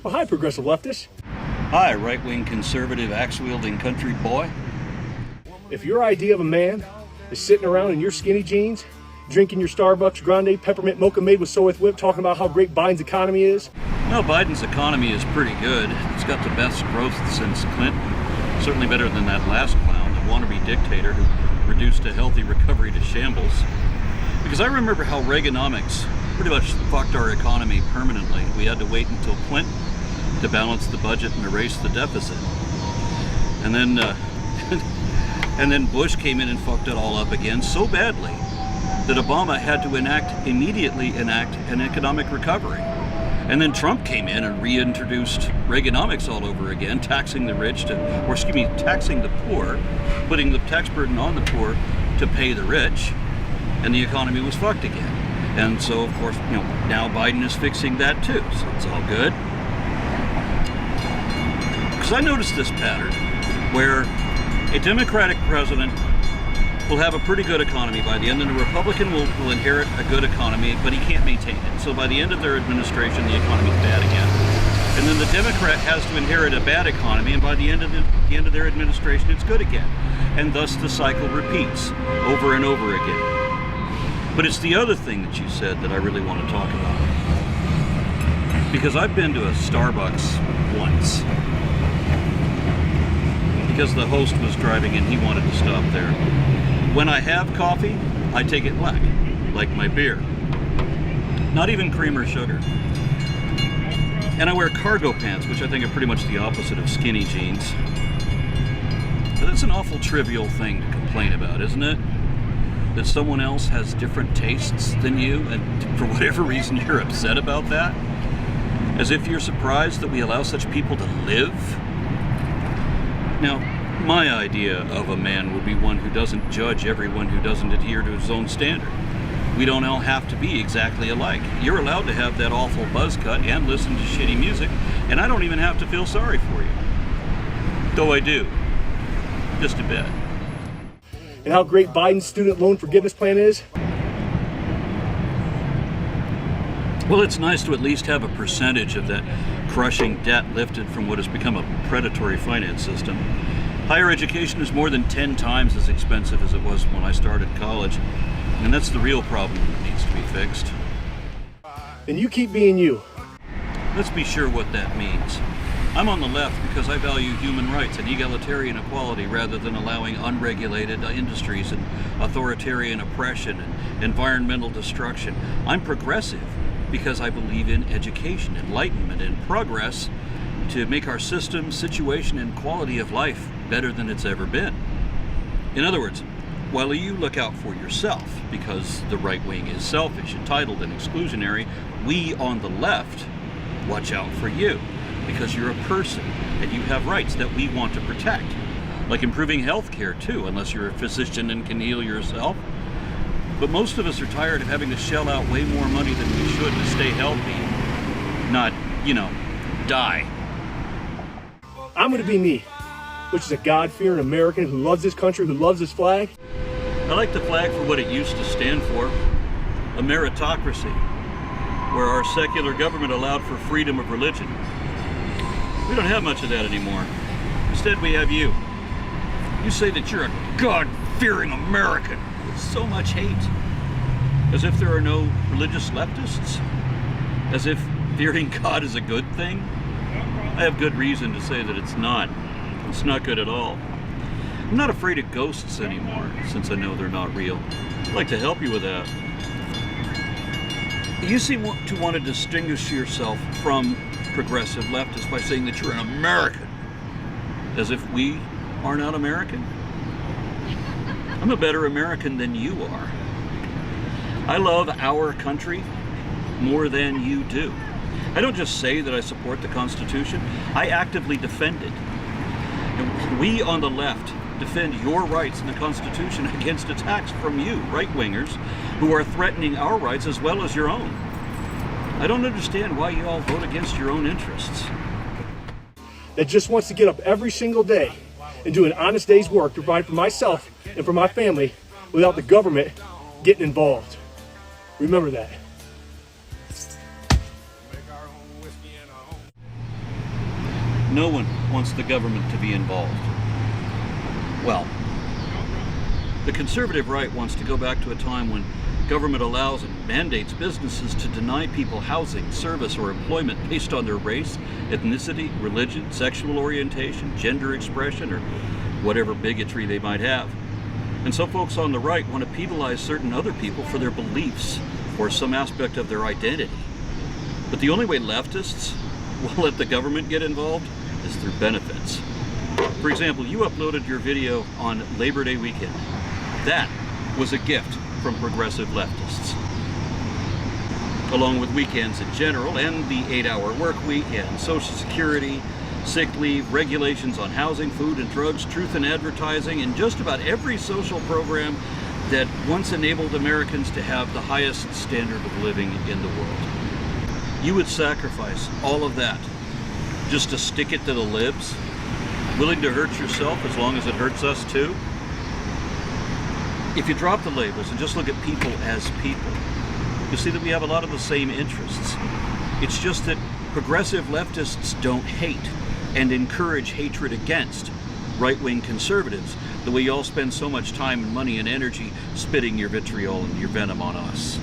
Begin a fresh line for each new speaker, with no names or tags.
Well, hi, progressive leftist.
Hi, right-wing conservative axe-wielding country boy.
If your idea of a man is sitting around in your skinny jeans, drinking your Starbucks Grande peppermint mocha made with soy whip, talking about how great Biden's economy is.
No, Biden's economy is pretty good. It's got the best growth since Clinton. Certainly better than that last clown, the wannabe dictator who reduced a healthy recovery to shambles. Because I remember how Reaganomics pretty much fucked our economy permanently. We had to wait until Clinton to balance the budget and erase the deficit. And then and then Bush came in and fucked it all up again so badly that Obama had to immediately enact an economic recovery. And then Trump came in and reintroduced Reaganomics all over again, taxing the rich taxing the poor, putting the tax burden on the poor to pay the rich, and the economy was fucked again. And so, of course, now Biden is fixing that too, so it's all good. Because I noticed this pattern where a Democratic president will have a pretty good economy by the end, and a Republican will inherit a good economy, but he can't maintain it. So by the end of their administration, the economy's bad again. And then the Democrat has to inherit a bad economy, and by the end of their administration, it's good again. And thus the cycle repeats over and over again. But it's the other thing that you said that I really want to talk about. Because I've been to a Starbucks once. Because the host was driving and he wanted to stop there. When I have coffee, I take it black, like my beer. Not even cream or sugar. And I wear cargo pants, which I think are pretty much the opposite of skinny jeans. But it's an awful trivial thing to complain about, isn't it? That someone else has different tastes than you, and for whatever reason you're upset about that? As if you're surprised that we allow such people to live? Now, my idea of a man would be one who doesn't judge everyone who doesn't adhere to his own standard. We don't all have to be exactly alike. You're allowed to have that awful buzz cut and listen to shitty music, and I don't even have to feel sorry for you. Though I do. Just a bit.
And how great Biden's student loan forgiveness plan is?
Well, it's nice to at least have a percentage of that crushing debt lifted from what has become a predatory finance system. Higher education is more than 10 times as expensive as it was when I started college, and that's the real problem that needs to be fixed.
And you keep being you.
Let's be sure what that means. I'm on the left because I value human rights and egalitarian equality rather than allowing unregulated industries and authoritarian oppression and environmental destruction. I'm progressive because I believe in education, enlightenment, and progress to make our system, situation, and quality of life better than it's ever been. In other words, while you look out for yourself because the right wing is selfish, entitled, and exclusionary, we on the left watch out for you because you're a person and you have rights that we want to protect. Like improving health care too, unless you're a physician and can heal yourself. But most of us are tired of having to shell out way more money than we should to stay healthy, not, die.
I'm going to be me, which is a God-fearing American who loves his country, who loves his flag.
I like the flag for what it used to stand for, a meritocracy, where our secular government allowed for freedom of religion. We don't have much of that anymore. Instead, we have you. You say that you're a God-fearing American with so much hate. As if there are no religious leftists. As if fearing God is a good thing. I have good reason to say that it's not. It's not good at all. I'm not afraid of ghosts anymore, since I know they're not real. I'd like to help you with that. You seem to want to distinguish yourself from progressive leftists by saying that you're an American, as if we are not American. I'm a better American than you are. I love our country more than you do. I don't just say that I support the Constitution, I actively defend it. And we on the left defend your rights in the Constitution against attacks from you, right-wingers, who are threatening our rights as well as your own. I don't understand why you all vote against your own interests.
That just wants to get up every single day and do an honest day's work to provide for myself and for my family without the government getting involved. Remember that.
No one wants the government to be involved. Well, the conservative right wants to go back to a time when government allows and mandates businesses to deny people housing, service, or employment based on their race, ethnicity, religion, sexual orientation, gender expression, or whatever bigotry they might have. And so folks on the right want to penalize certain other people for their beliefs or some aspect of their identity. But the only way leftists will let the government get involved is through benefits. For example, you uploaded your video on Labor Day weekend. That was a gift from progressive leftists. Along with weekends in general and the 8-hour work week and Social Security, sick leave, regulations on housing, food and drugs, truth in advertising, and just about every social program that once enabled Americans to have the highest standard of living in the world. You would sacrifice all of that just to stick it to the libs? Willing to hurt yourself as long as it hurts us too? If you drop the labels and just look at people as people, you'll see that we have a lot of the same interests. It's just that progressive leftists don't hate and encourage hatred against right-wing conservatives the way you all spend so much time and money and energy spitting your vitriol and your venom on us.